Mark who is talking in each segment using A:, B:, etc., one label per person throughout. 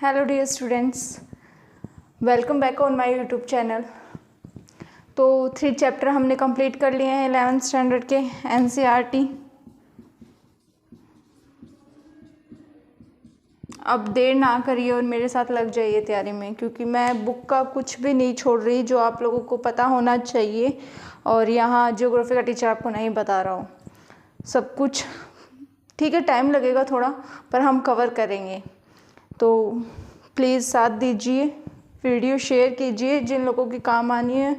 A: Hello dear students, welcome back on my YouTube channel. तो 3 chapter हमने complete कर लिए हैं 11th स्टैंडर्ड के एनसीईआरटी। अब देर ना करिए और मेरे साथ लग जाइए तैयारी में, क्योंकि मैं बुक का कुछ भी नहीं छोड़ रही जो आप लोगों को पता होना चाहिए। और यहाँ ज्योग्राफी का टीचर आपको नहीं बता रहा हूँ सब कुछ। ठीक है, टाइम लगेगा थोड़ा, पर हम कवर करेंगे। तो प्लीज़ साथ दीजिए, वीडियो शेयर कीजिए, जिन लोगों की काम आनी है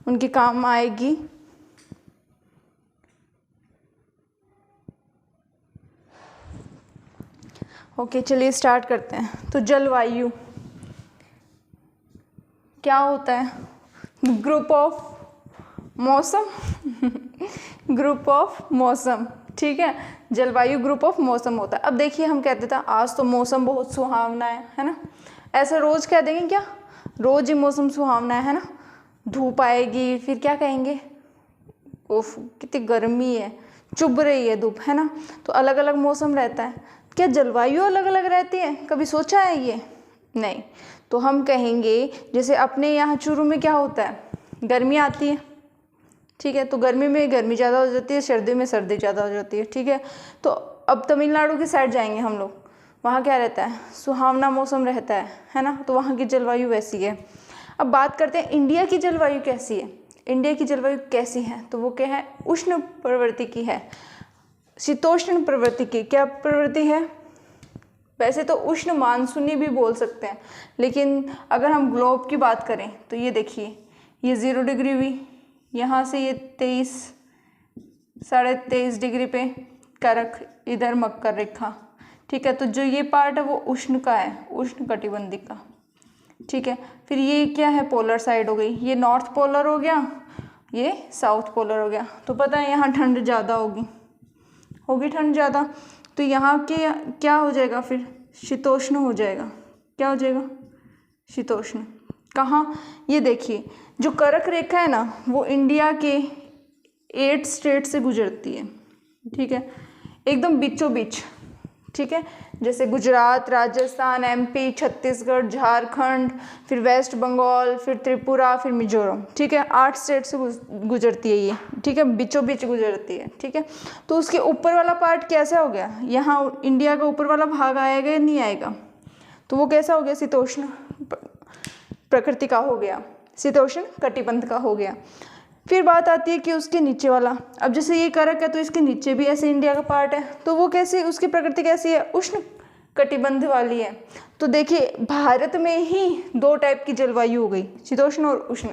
A: उनकी काम आएगी। ओके, चलिए स्टार्ट करते हैं। तो जलवायु क्या होता है? ग्रुप ऑफ मौसम ग्रुप ऑफ मौसम, ठीक है। जलवायु ग्रुप ऑफ मौसम होता है। अब देखिए, हम कहते थे आज तो मौसम बहुत सुहावना है ना। ऐसा रोज कह देंगे क्या? रोज ही मौसम सुहावना है ना। धूप आएगी फिर क्या कहेंगे? उफ, कितनी गर्मी है, चुभ रही है धूप, है ना। तो अलग अलग मौसम रहता है। क्या जलवायु अलग अलग रहती है? कभी सोचा है ये? नहीं। तो हम कहेंगे जैसे अपने यहाँ चूरू में क्या होता है, गर्मी आती है, ठीक है। तो गर्मी में गर्मी ज़्यादा हो जाती है, सर्दी में सर्दी ज़्यादा हो जाती है, ठीक है। तो अब तमिलनाडु की साइड जाएंगे हम लोग, वहाँ क्या रहता है? सुहावना मौसम रहता है ना। तो वहाँ की जलवायु वैसी है। अब बात करते हैं इंडिया की जलवायु कैसी है। इंडिया की जलवायु कैसी है? तो वो क्या है? उष्ण प्रवृत्ति की है, शीतोष्ण प्रवृत्ति की। क्या प्रवृत्ति है? वैसे तो उष्ण मानसूनी भी बोल सकते हैं, लेकिन अगर हम ग्लोब की बात करें तो ये देखिए, ये 0 डिग्री हुई, यहाँ से ये 23 साढ़े 23 डिग्री पे करक, इधर मकर रेखा, ठीक है। तो जो ये पार्ट है वो उष्ण का है, उष्ण कटिबंधी का, ठीक है। फिर ये क्या है? पोलर साइड हो गई। ये नॉर्थ पोलर हो गया, ये साउथ पोलर हो गया। तो पता है यहाँ ठंड ज़्यादा होगी ठंड ज़्यादा। तो यहाँ के क्या हो जाएगा? फिर शीतोष्ण हो जाएगा। क्या हो जाएगा? शीतोष्ण। कहाँ? ये देखिए, जो कर्क रेखा है ना, वो इंडिया के 8 स्टेट से गुजरती है, ठीक है, एकदम बीचों बीच, ठीक है। जैसे गुजरात, राजस्थान, एमपी, छत्तीसगढ़, झारखंड, फिर वेस्ट बंगाल, फिर त्रिपुरा, फिर मिजोरम, ठीक है। 8 स्टेट से गुजरती है ये, ठीक है, बीचों बीच गुजरती है, ठीक है। तो उसके ऊपर वाला पार्ट कैसा हो गया? यहाँ इंडिया का ऊपर वाला भाग आएगा या नहीं आएगा? तो वो कैसा हो गया? शीतोष्ण प्रकृति का हो गया, शीतोष्ण कटिबंध का हो गया। फिर बात आती है कि उसके नीचे वाला। अब जैसे ये करक है तो इसके नीचे भी ऐसे इंडिया का पार्ट है, तो वो कैसे, उसकी प्रकृति कैसी है? उष्ण कटिबंध वाली है। तो देखिए, भारत में ही 2 टाइप की जलवायु हो गई, शीतोष्ण और उष्ण।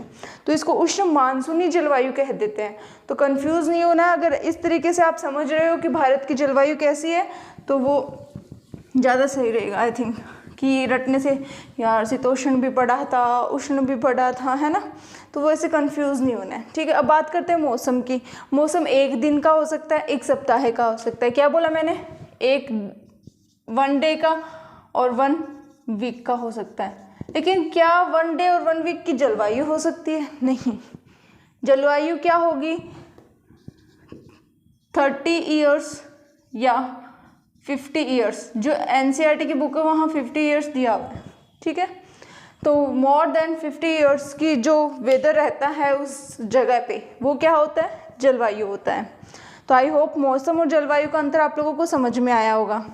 A: तो इसको उष्ण मानसूनी जलवायु कह देते हैं। तो कंफ्यूज नहीं होना, अगर इस तरीके से आप समझ रहे हो कि भारत की जलवायु कैसी है तो वो ज़्यादा सही रहेगा आई थिंक, कि रटने से यार शीतोष्ण भी पढ़ा था, उष्ण भी पढ़ा था, है ना। तो वो ऐसे कंफ्यूज नहीं होना है, ठीक है। अब बात करते हैं मौसम की। मौसम 1 दिन का हो सकता है, 1 सप्ताह का हो सकता है। क्या बोला मैंने? 1 डे का और 1 वीक का हो सकता है। लेकिन क्या 1 डे और 1 वीक की जलवायु हो सकती है? नहीं। जलवायु क्या होगी? 30 ईयर्स या 50 ईयर्स। जो एनसीईआरटी की बुक है वहाँ 50 ईयर्स दिया हुआ है, ठीक है। तो मोर देन 50 ईयर्स की जो वेदर रहता है उस जगह पे, वो क्या होता है? जलवायु होता है। तो आई होप मौसम और जलवायु का अंतर आप लोगों को समझ में आया होगा।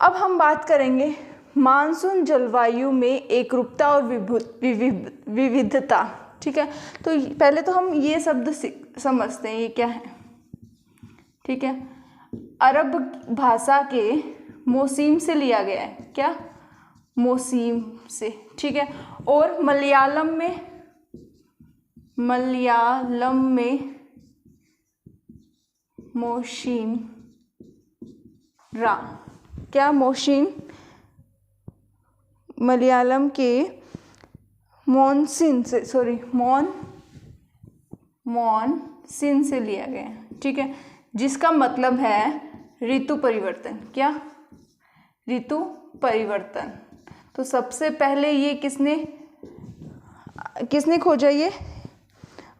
A: अब हम बात करेंगे मानसून जलवायु में एकरूपता और विविधता, ठीक है। तो पहले तो हम ये शब्द समझते हैं, ये क्या है, ठीक है। अरब भाषा के मोसीम से लिया गया है। क्या? मोसीम से, ठीक है। और मलयालम में मोशीम रा। क्या? मोशीम मलयालम के मॉनसिन से लिया गया है, ठीक है, जिसका मतलब है ऋतु परिवर्तन। क्या? ऋतु परिवर्तन। तो सबसे पहले ये किसने खोजा? ये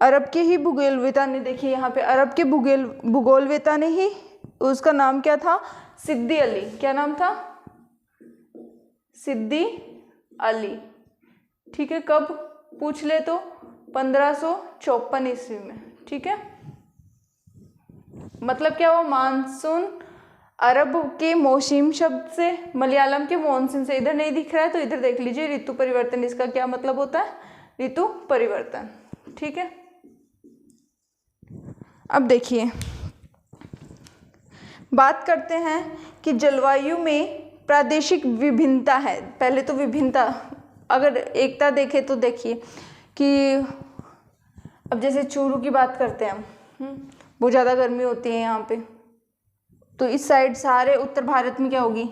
A: अरब के ही भूगोलवेता ने। देखिए यहाँ पे अरब के भूगोलवेता ने ही, उसका नाम क्या था? सिद्दी अली। क्या नाम था? सिद्दी अली, ठीक है। कब पूछ ले तो 1554 ईस्वी में, ठीक है। मतलब क्या हुआ, मानसून अरब के मौसम शब्द से, मलयालम के मॉनसून से। इधर नहीं दिख रहा है तो इधर देख लीजिए, ऋतु परिवर्तन, इसका क्या मतलब होता है, ऋतु परिवर्तन, ठीक है। अब देखिए बात करते हैं कि जलवायु में प्रादेशिक विभिन्नता है। पहले तो विभिन्नता, अगर एकता देखें तो देखिए कि अब जैसे चूरू की बात करते हैं हम, बहुत ज़्यादा गर्मी होती है यहाँ पे, तो इस साइड सारे उत्तर भारत में क्या होगी,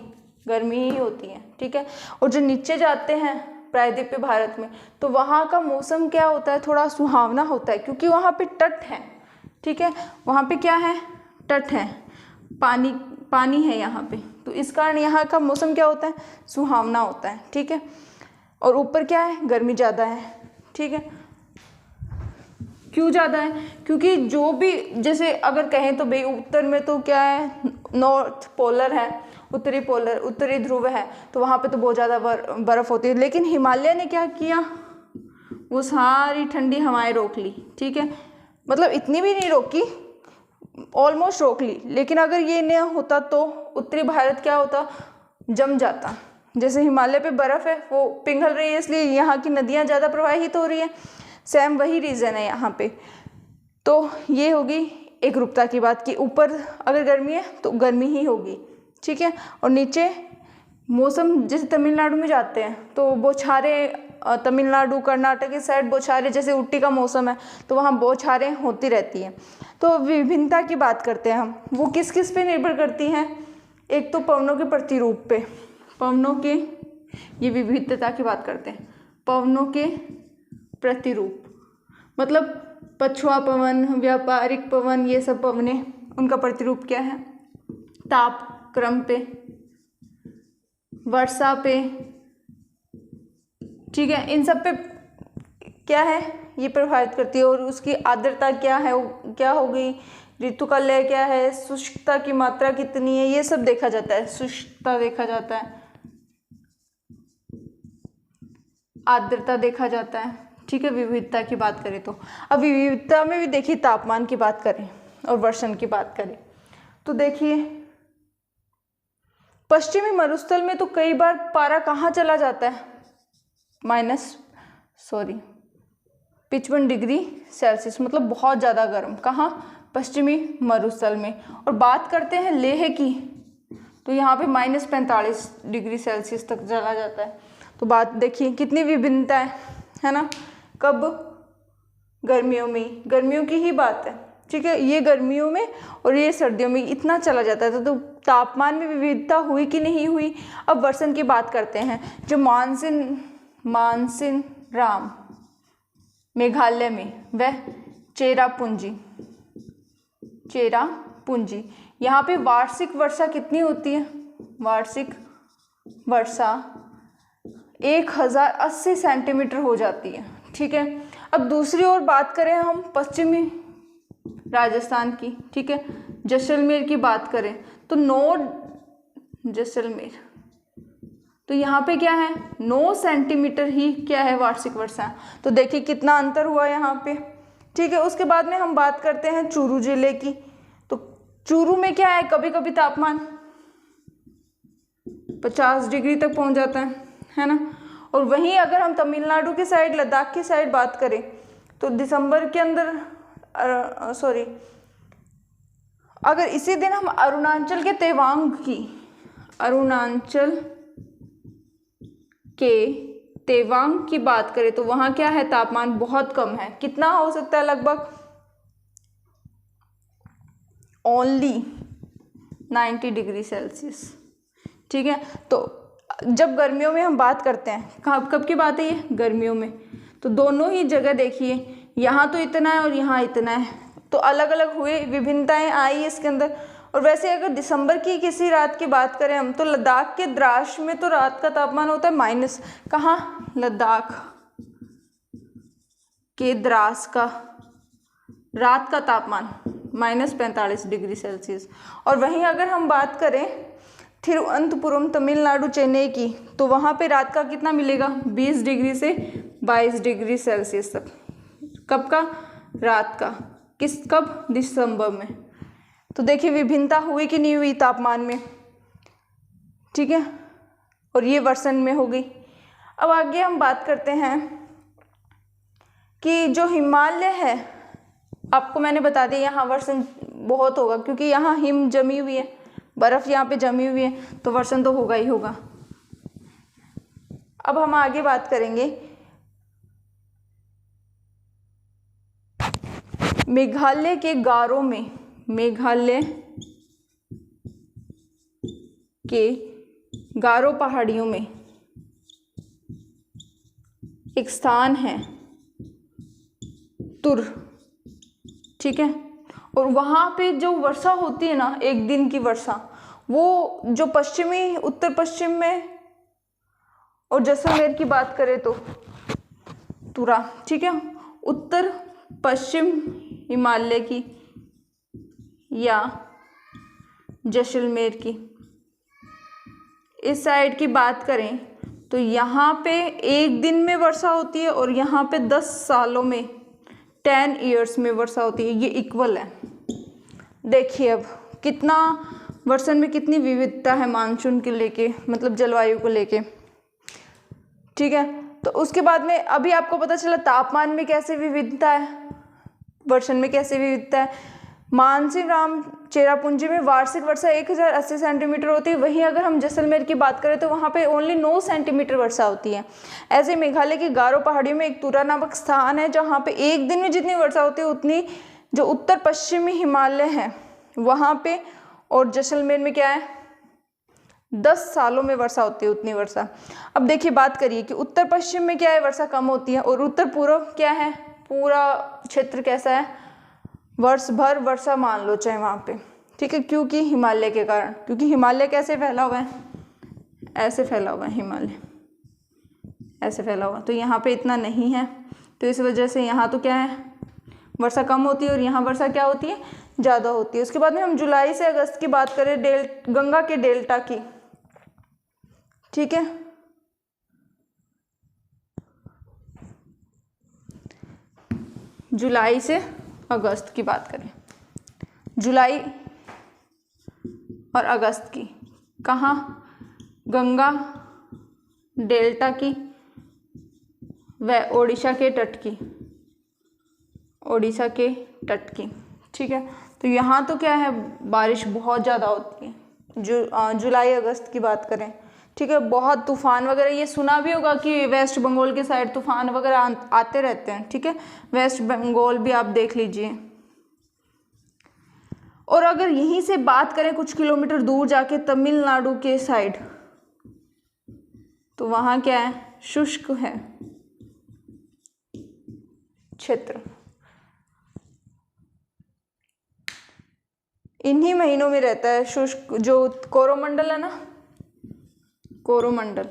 A: गर्मी ही होती है, ठीक है। और जो नीचे जाते हैं प्रायद्वीपीय भारत में, तो वहाँ का मौसम क्या होता है, थोड़ा सुहावना होता है, क्योंकि वहाँ पे तट है, ठीक है। वहाँ पे क्या है, तट है, पानी पानी है यहाँ पे, तो इस कारण यहाँ का मौसम क्या होता है, सुहावना होता है, ठीक है। और ऊपर क्या है, गर्मी ज़्यादा है, ठीक है। क्यों ज़्यादा है, क्योंकि जो भी, जैसे अगर कहें तो भाई उत्तर में तो क्या है, नॉर्थ पोलर है, उत्तरी पोलर, उत्तरी ध्रुव है, तो वहाँ पे तो बहुत ज़्यादा बर्फ़ होती है। लेकिन हिमालय ने क्या किया, वो सारी ठंडी हवाएं रोक ली, ठीक है। मतलब इतनी भी नहीं रोकी, ऑलमोस्ट रोक ली। लेकिन अगर ये नहीं होता तो उत्तरी भारत क्या होता, जम जाता। जैसे हिमालय पे बर्फ़ है, वो पिघल रही है, इसलिए यहाँ की नदियाँ ज़्यादा प्रवाहित हो रही है, सेम वही रीज़न है यहाँ पे। तो ये होगी एक रूपता की बात कि ऊपर अगर गर्मी है तो गर्मी ही होगी, ठीक है। और नीचे मौसम, जैसे तमिलनाडु में जाते हैं तो बौछारें, तमिलनाडु कर्नाटक की साइड बौछारें, जैसे उट्टी का मौसम है तो वहाँ बौछारें होती रहती हैं। तो विभिन्नता की बात करते हैं हम, वो किस किस पे निर्भर करती हैं, एक तो पवनों के प्रतिरूप पे, पवनों के, ये विविधता की बात करते हैं, पवनों के प्रतिरूप, मतलब पछुआ पवन, व्यापारिक पवन, ये सब पवनें, उनका प्रतिरूप क्या है, तापक्रम पे, वर्षा पे, ठीक है। इन सब पे क्या है, ये प्रभावित करती है। और उसकी आर्द्रता क्या है, क्या हो गई, ऋतु का लय क्या है, शुष्कता की मात्रा कितनी है, ये सब देखा जाता है, शुष्कता देखा जाता है, आर्द्रता देखा जाता है, ठीक है। विविधता की बात करें तो अब विविधता में भी देखिए, तापमान की बात करें और वर्षण की बात करें तो देखिए पश्चिमी मरुस्थल में तो कई बार पारा कहाँ चला जाता है, -55 डिग्री सेल्सियस, मतलब बहुत ज़्यादा गर्म, कहाँ, पश्चिमी मरुस्थल में। और बात करते हैं लेह की, तो यहाँ पे -45 डिग्री सेल्सियस तक चला जाता है। तो बात देखिए कितनी विभिन्नता है ना। कब, गर्मियों में, गर्मियों की ही बात है, ठीक है। ये गर्मियों में और ये सर्दियों में इतना चला जाता है। तो तापमान में विविधता हुई कि नहीं हुई। अब वर्षण की बात करते हैं, जो मानसिन राम मेघालय में, वह चेरापूंजी, यहाँ पे वार्षिक वर्षा कितनी होती है, वार्षिक वर्षा 1080 सेंटीमीटर हो जाती है, ठीक है। अब दूसरी ओर बात करें हम पश्चिमी राजस्थान की, ठीक है, जैसलमेर की बात करें तो जैसलमेर, तो यहाँ पे क्या है, 9 सेंटीमीटर ही क्या है वार्षिक वर्षा। तो देखिए कितना अंतर हुआ यहाँ पे, ठीक है। उसके बाद में हम बात करते हैं चूरू जिले की। तो चूरू में क्या है, कभी कभी तापमान 50 डिग्री तक पहुँच जाता है ना। और वहीं अगर हम तमिलनाडु की साइड, लद्दाख की साइड बात करें तो दिसंबर के अंदर, अगर इसी दिन हम अरुणाचल के तेवांग की बात करें तो वहाँ क्या है, तापमान बहुत कम है। कितना हो सकता है, लगभग ओनली 90 डिग्री सेल्सियस, ठीक है। तो जब गर्मियों में हम बात करते हैं, कब की बात है ये, गर्मियों में, तो दोनों ही जगह देखिए, यहाँ तो इतना है और यहाँ इतना है, तो अलग अलग हुए, विभिन्नताएं आई इसके अंदर। और वैसे अगर दिसंबर की किसी रात की बात करें हम, तो लद्दाख के द्रास में तो रात का तापमान होता है माइनस, कहाँ, लद्दाख के द्रास का रात का तापमान -45 डिग्री सेल्सियस। और वहीं अगर हम बात करें तिरुवनंतपुरम तमिलनाडु चेन्नई की, तो वहाँ पे रात का कितना मिलेगा 20 डिग्री से 22 डिग्री सेल्सियस तक। कब का? रात का। कब? दिसंबर में। तो देखिए विभिन्नता हुई कि नहीं हुई तापमान में, ठीक है। और ये वर्षन में हो गई। अब आगे हम बात करते हैं कि जो हिमालय है, आपको मैंने बता दिया यहाँ वर्षन बहुत होगा क्योंकि यहाँ हिम जमी हुई है, बर्फ यहाँ पे जमी हुई है, तो वर्षन तो होगा ही होगा। अब हम आगे बात करेंगे मेघालय के गारों में, मेघालय के गारो पहाड़ियों में एक स्थान है तुर, ठीक है। और वहाँ पे जो वर्षा होती है ना, एक दिन की वर्षा, वो जो पश्चिमी उत्तर पश्चिम में और जैसलमेर की बात करें तो तुरा, ठीक है, उत्तर पश्चिम हिमालय की या जैसलमेर की इस साइड की बात करें तो यहाँ पे एक दिन में वर्षा होती है और यहाँ पे 10 सालों में 10 ईयर्स में वर्षा होती है। ये इक्वल है। देखिए अब कितना वर्षन में कितनी विविधता है मानसून के लेके, मतलब जलवायु को लेके, ठीक है। तो उसके बाद में अभी आपको पता चला तापमान में कैसे विविधता है, वर्षन में कैसे विविधता है। मानसिंह राम चेरापूंजी में वार्षिक वर्षा 1080 सेंटीमीटर होती है, वहीं अगर हम जैसलमेर की बात करें तो वहाँ पे ओनली 9 सेंटीमीटर वर्षा होती है। ऐसे मेघालय की गारो पहाड़ियों में एक तुरा नामक स्थान है जहाँ पे एक दिन में जितनी वर्षा होती है उतनी जो उत्तर पश्चिमी हिमालय है वहाँ पे, और जैसलमेर में क्या है 10 सालों में वर्षा होती है उतनी वर्षा। अब देखिए बात करिए कि उत्तर पश्चिम में क्या है, वर्षा कम होती है, और उत्तर पूर्व क्या है, पूरा क्षेत्र कैसा है, वर्ष भर वर्षा मान लो चाहे वहाँ पे, ठीक है। क्योंकि हिमालय के कारण, क्योंकि हिमालय कैसे फैला हुआ है, ऐसे फैला हुआ है हिमालय, ऐसे फैला हुआ, तो यहाँ पे इतना नहीं है, तो इस वजह से यहाँ तो क्या है वर्षा कम होती है और यहाँ वर्षा क्या होती है ज़्यादा होती है। उसके बाद में हम जुलाई से अगस्त की बात करें गंगा के डेल्टा की, ठीक है। जुलाई से अगस्त की बात करें, जुलाई और अगस्त की, कहाँ, गंगा डेल्टा की व उड़ीसा के तट की, उड़ीसा के तट की, ठीक है। तो यहाँ तो क्या है बारिश बहुत ज़्यादा होती है जुलाई अगस्त की बात करें, ठीक है। बहुत तूफान वगैरह, ये सुना भी होगा कि वेस्ट बंगाल के साइड तूफान वगैरह आते रहते हैं, ठीक है। वेस्ट बंगाल भी आप देख लीजिए। और अगर यहीं से बात करें कुछ किलोमीटर दूर जाके तमिलनाडु के साइड, तो वहाँ क्या है, शुष्क है क्षेत्र। इन्हीं महीनों में रहता है शुष्क, जो कोरोमंडल है ना, कोरोमंडल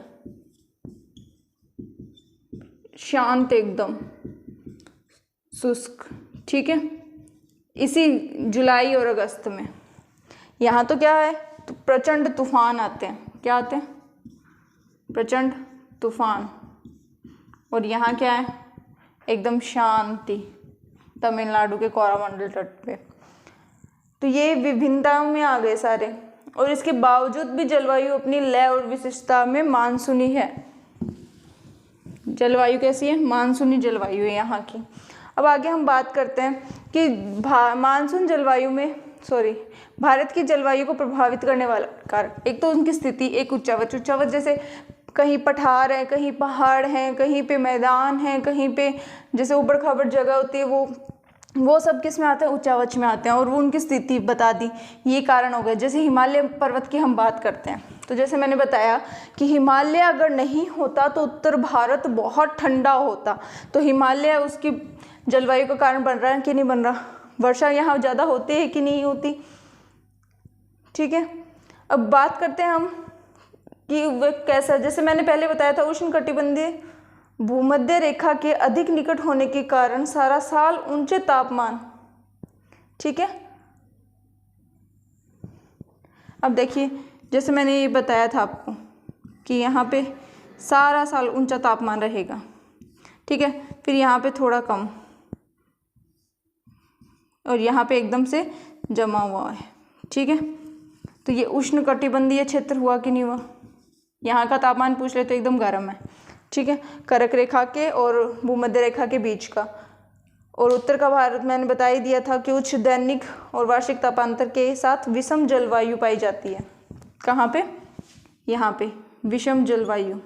A: शांत एकदम शुष्क, ठीक है, इसी जुलाई और अगस्त में। यहाँ तो क्या है, तो प्रचंड तूफान आते हैं, क्या आते हैं, प्रचंड तूफान, और यहाँ क्या है एकदम शांति तमिलनाडु के कोरोमंडल तट पे। तो ये विभिन्नताओं में आ गए सारे, और इसके बावजूद भी जलवायु अपनी लय और विशिष्टता में मानसूनी है। जलवायु कैसी है, मानसूनी जलवायु है यहाँ की। अब आगे हम बात करते हैं कि मानसून जलवायु में भारत की जलवायु को प्रभावित करने वाला कारक, एक तो उनकी स्थिति, एक उच्चावच जैसे कहीं पठार है, कहीं पहाड़ हैं, कहीं पे मैदान है, कहीं पे जैसे ऊबड़ खाबड़ जगह होती है, वो सब किस में आते हैं, उच्चावच में आते हैं, और वो उनकी स्थिति बता दी, ये कारण हो गए। जैसे हिमालय पर्वत की हम बात करते हैं, तो जैसे मैंने बताया कि हिमालय अगर नहीं होता तो उत्तर भारत बहुत ठंडा होता, तो हिमालय उसकी जलवायु का कारण बन रहा है कि नहीं बन रहा, वर्षा यहाँ ज़्यादा होती है कि नहीं होती, ठीक है। अब बात करते हैं हम कि वह कैसा, जैसे मैंने पहले बताया था उष्णकटिबंधीय भूमध्य रेखा के अधिक निकट होने के कारण सारा साल ऊंचे तापमान, ठीक है। अब देखिए जैसे मैंने ये बताया था आपको कि यहाँ पे सारा साल ऊंचा तापमान रहेगा, ठीक है, फिर यहाँ पे थोड़ा कम और यहाँ पे एकदम से जमा हुआ है, ठीक है। तो ये उष्णकटिबंधीय क्षेत्र हुआ कि नहीं हुआ। यहाँ का तापमान पूछ ले तो एकदम गर्म है, ठीक है, कर्क रेखा के और भूमध्य रेखा के बीच का। और उत्तर का भारत मैंने बता ही दिया था कि उच्च दैनिक और वार्षिक तापांतर के साथ विषम जलवायु पाई जाती है। कहाँ पे, यहाँ पे विषम जलवायु,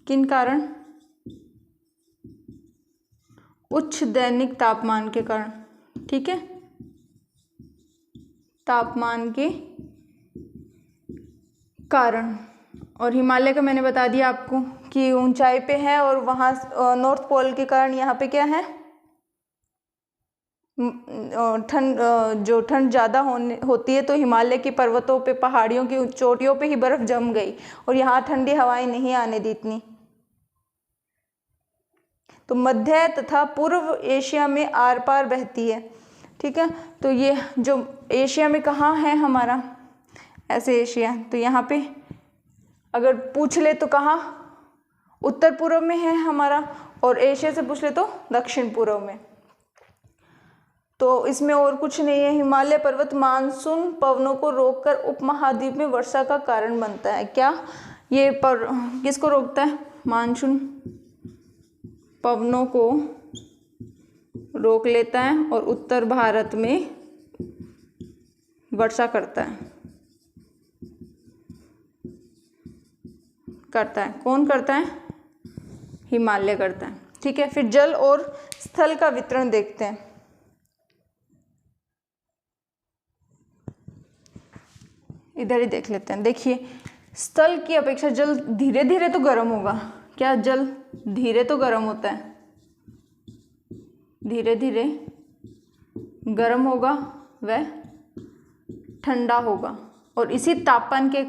A: किन कारण, उच्च दैनिक तापमान के कारण, ठीक है, तापमान के कारण। और हिमालय का मैंने बता दिया आपको कि ऊंचाई पे है और वहाँ नॉर्थ पोल के कारण यहाँ पे क्या है, ठंड, जो ठंड ज़्यादा होती है तो हिमालय के पर्वतों पे, पहाड़ियों की चोटियों पे ही बर्फ़ जम गई और यहाँ ठंडी हवाएं नहीं आने दी इतनी। तो मध्य तथा पूर्व एशिया में आर पार बहती है, ठीक है। तो ये जो एशिया में कहाँ है हमारा, ऐसे एशिया, तो यहाँ पे अगर पूछ ले तो कहाँ, उत्तर पूर्व में है हमारा, और एशिया से पूछ ले तो दक्षिण पूर्व में। तो इसमें और कुछ नहीं है। हिमालय पर्वत मानसून पवनों को रोककर उपमहाद्वीप में वर्षा का कारण बनता है। क्या ये किसको रोकता है, मानसून पवनों को रोक लेता है और उत्तर भारत में वर्षा करता है, कौन करता है, हिमालय करता है, ठीक है। फिर जल और स्थल का वितरण देखते हैं। इधर ही देख लेते हैं। देखिए, स्थल की अपेक्षा जल धीरे धीरे तो गर्म होगा। क्या जल धीरे तो गर्म होता है, धीरे धीरे गर्म होगा वह ठंडा होगा। और इसी तापमान के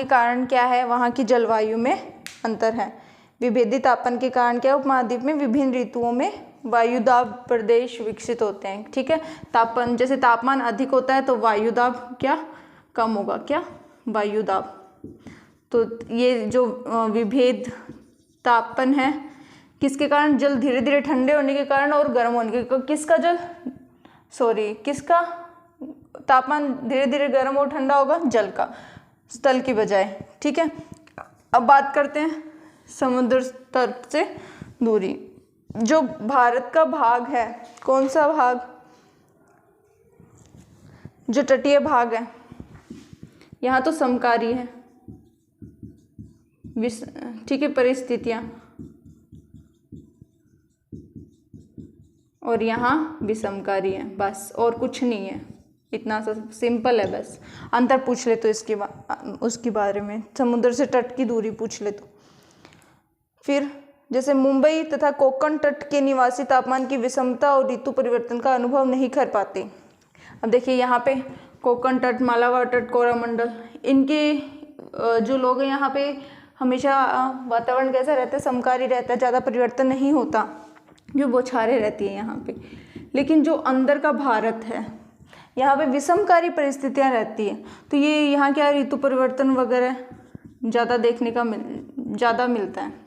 A: कारण क्या है, वहाँ की जलवायु में अंतर है। विभेदी तापमान के कारण क्या, उपमहाद्वीप में विभिन्न ऋतुओं में वायुदाब प्रदेश विकसित होते हैं, ठीक है। तापमान, जैसे तापमान अधिक होता है तो वायुदाब क्या कम होगा, क्या वायुदाब। तो ये जो विभेद तापमान है किसके कारण, जल धीरे धीरे ठंडे होने के कारण और गर्म होने के, किसका तापमान धीरे धीरे गर्म और ठंडा होगा, जल का, स्थल की बजाय, ठीक है। अब बात करते हैं समुद्र तल से दूरी। जो भारत का भाग है, कौन सा भाग, जो तटीय भाग है, यहाँ तो समकारी है, ठीक है, परिस्थितियाँ, और यहाँ विषमकारी है, बस और कुछ नहीं है, इतना सा सिंपल है। बस अंतर पूछ ले तो उसके बारे में, समुद्र से तट की दूरी पूछ ले तो। फिर जैसे मुंबई तथा कोंकण तट के निवासी तापमान की विषमता और ऋतु परिवर्तन का अनुभव नहीं कर पाते। अब देखिए, यहाँ पे कोंकण तट, मालाबार तट, कोरोमंडल, इनके जो लोग हैं यहाँ पे हमेशा वातावरण कैसा रहता है, समकारी रहता है, ज़्यादा परिवर्तन नहीं होता, जो बौछारें रहती है यहाँ पे। लेकिन जो अंदर का भारत है, यहाँ पे विषमकारी परिस्थितियाँ रहती है। तो ये यहाँ क्या, ऋतु परिवर्तन वगैरह ज़्यादा देखने का ज़्यादा मिलता है,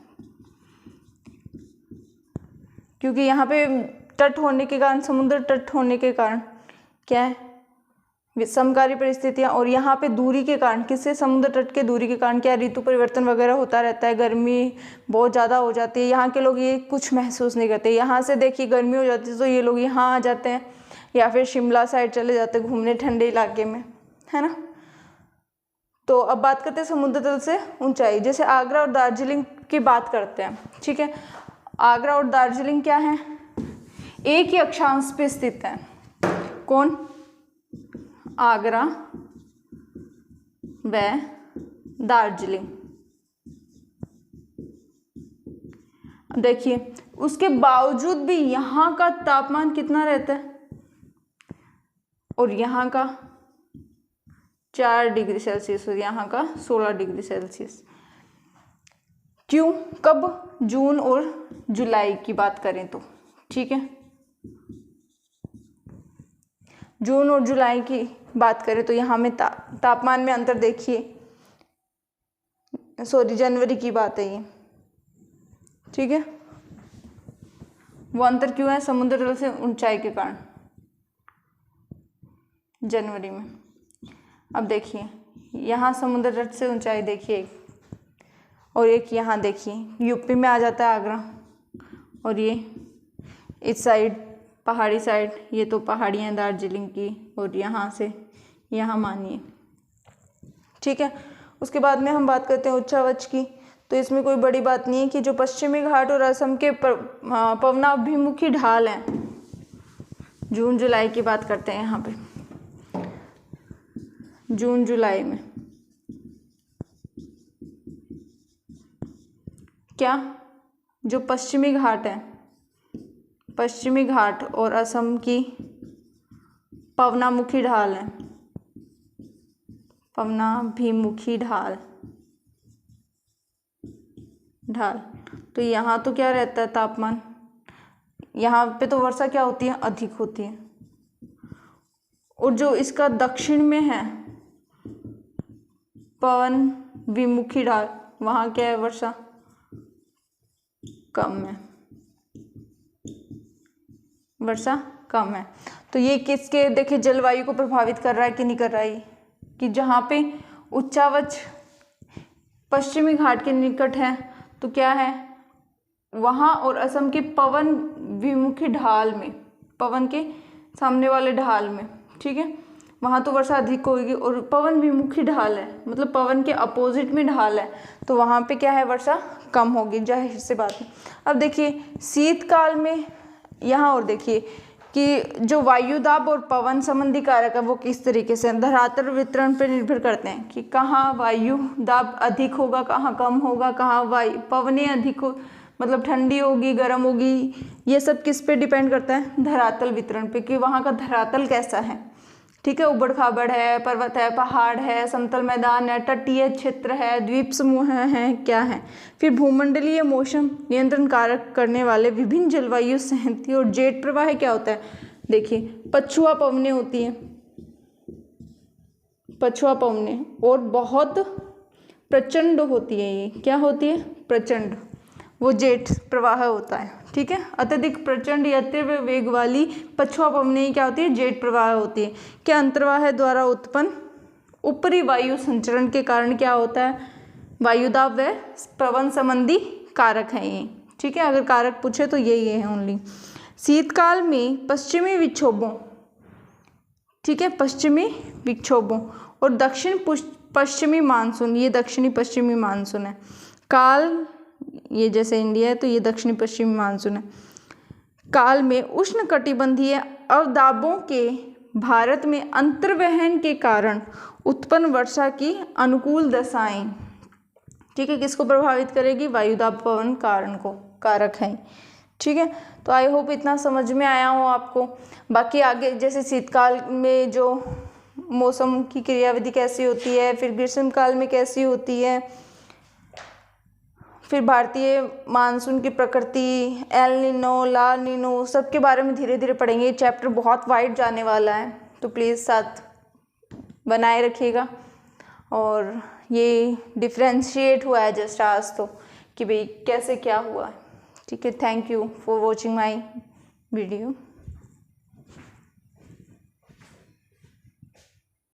A: क्योंकि यहाँ पे तट होने के कारण, समुद्र तट होने के कारण क्या है, समकारी परिस्थितियाँ। और यहाँ पे दूरी के कारण, किससे, समुद्र तट के दूरी के कारण क्या, ऋतु परिवर्तन वगैरह होता रहता है, गर्मी बहुत ज़्यादा हो जाती है। यहाँ के लोग ये कुछ महसूस नहीं करते। यहाँ से देखिए गर्मी हो जाती है तो ये लोग यहाँ आ जाते हैं या फिर शिमला साइड चले जाते हैं घूमने ठंडे इलाके में, है ना। तो अब बात करते हैं समुद्र तल से ऊंचाई। जैसे आगरा और दार्जिलिंग की बात करते हैं, ठीक है। आगरा और दार्जिलिंग क्या है, एक ही अक्षांश पे स्थित है। कौन, आगरा व दार्जिलिंग। देखिए, उसके बावजूद भी यहाँ का तापमान कितना रहता है और यहाँ का 4 डिग्री सेल्सियस और यहाँ का 16 डिग्री सेल्सियस। क्यों, कब, जून और जुलाई की बात करें तो, ठीक है। जून और जुलाई की बात करें तो यहाँ में तापमान में अंतर देखिए, सॉरी जनवरी की बात है ये, ठीक है। वो अंतर क्यों है? समुद्र तल से ऊंचाई के कारण जनवरी में। अब देखिए यहाँ समुद्र तट से ऊंचाई देखिए, और एक यहाँ देखिए यूपी में आ जाता है आगरा, और ये इस साइड पहाड़ी साइड, ये तो पहाड़ियाँ हैं दार्जिलिंग की, और यहाँ से यहाँ मानिए, ठीक है। उसके बाद में हम बात करते हैं उच्चावच की। तो इसमें कोई बड़ी बात नहीं है कि जो पश्चिमी घाट और असम के पवनाभिमुखी ढाल हैं, जून जुलाई की बात करते हैं यहाँ पे, जून जुलाई में क्या, जो पश्चिमी घाट है, पश्चिमी घाट और असम की पवनामुखी ढाल है, पवनाभिमुखी ढाल, तो यहाँ तो क्या रहता है तापमान, यहाँ पे तो वर्षा क्या होती है? अधिक होती है। और जो इसका दक्षिण में है पवन विमुखी ढाल, वहाँ क्या है? वर्षा कम है, वर्षा कम है। तो ये किसके देखिए जलवायु को प्रभावित कर रहा है कि नहीं कर रहा है? कि जहाँ पे उच्चावच पश्चिमी घाट के निकट है तो क्या है वहाँ, और असम के पवन विमुखी ढाल में, पवन के सामने वाले ढाल में, ठीक है, वहाँ तो वर्षा अधिक होगी। और पवन विमुखी ढाल है मतलब पवन के अपोजिट में ढाल है, तो वहाँ पे क्या है? वर्षा कम होगी, जाहिर सी बात है। अब देखिए शीतकाल में यहाँ और देखिए कि जो वायुदाब और पवन संबंधी कारक है वो किस तरीके से धरातल वितरण पर निर्भर करते हैं कि कहाँ वायु दाब अधिक होगा, कहाँ कम होगा, कहाँ पवनें अधिक हो मतलब ठंडी होगी, गर्म होगी, ये सब किस पे डिपेंड करता है? धरातल वितरण पे, कि वहाँ का धरातल कैसा है, ठीक है। उबड़ खाबड़ है, पर्वत है, पहाड़ है, समतल मैदान है, तटीय क्षेत्र है, द्वीप समूह है, क्या है। फिर भूमंडलीय मौसम नियंत्रण कारक करने वाले विभिन्न जलवायु संहति और जेट प्रवाह क्या होता है? देखिए पछुआ पवनें होती हैं, पछुआ पवनें, और बहुत प्रचंड होती है। ये क्या होती है? प्रचंड, वो जेट प्रवाह होता है, ठीक है। अत्यधिक प्रचंड या तीव्र वेग वाली पछुआ पवनें क्या होती है? जेट प्रवाह होती है। क्या अंतर्वाह द्वारा उत्पन्न ऊपरी वायु संचरण के कारण क्या होता है? वायुदाब व पवन संबंधी कारक हैं ये, ठीक है। अगर कारक पूछे तो यही है ओनली। शीतकाल में पश्चिमी विक्षोभों, ठीक है, पश्चिमी विक्षोभों और दक्षिण पश्चिमी मानसून, ये दक्षिणी पश्चिमी मानसून है। काल, ये जैसे इंडिया है तो ये दक्षिणी पश्चिमी मानसून है। काल में उष्ण कटिबंधीय अवदाबों के भारत में अंतर्वहन के कारण उत्पन्न वर्षा की अनुकूल दशाएं, ठीक है, किसको प्रभावित करेगी? वायुदाब पवन कारण को, कारक है, ठीक है। तो आई होप इतना समझ में आया हो आपको। बाकी आगे जैसे शीतकाल में जो मौसम की क्रियाविधि कैसी होती है, फिर ग्रीष्म काल में कैसी होती है, फिर भारतीय मानसून की प्रकृति, एल नीनो, ला नीनो, सबके बारे में धीरे धीरे पढ़ेंगे। ये चैप्टर बहुत वाइड जाने वाला है, तो प्लीज़ साथ बनाए रखिएगा। और ये डिफ्रेंशिएट हुआ है जस्ट आज तो कि भाई कैसे क्या हुआ, ठीक है। Thank you for watching my video.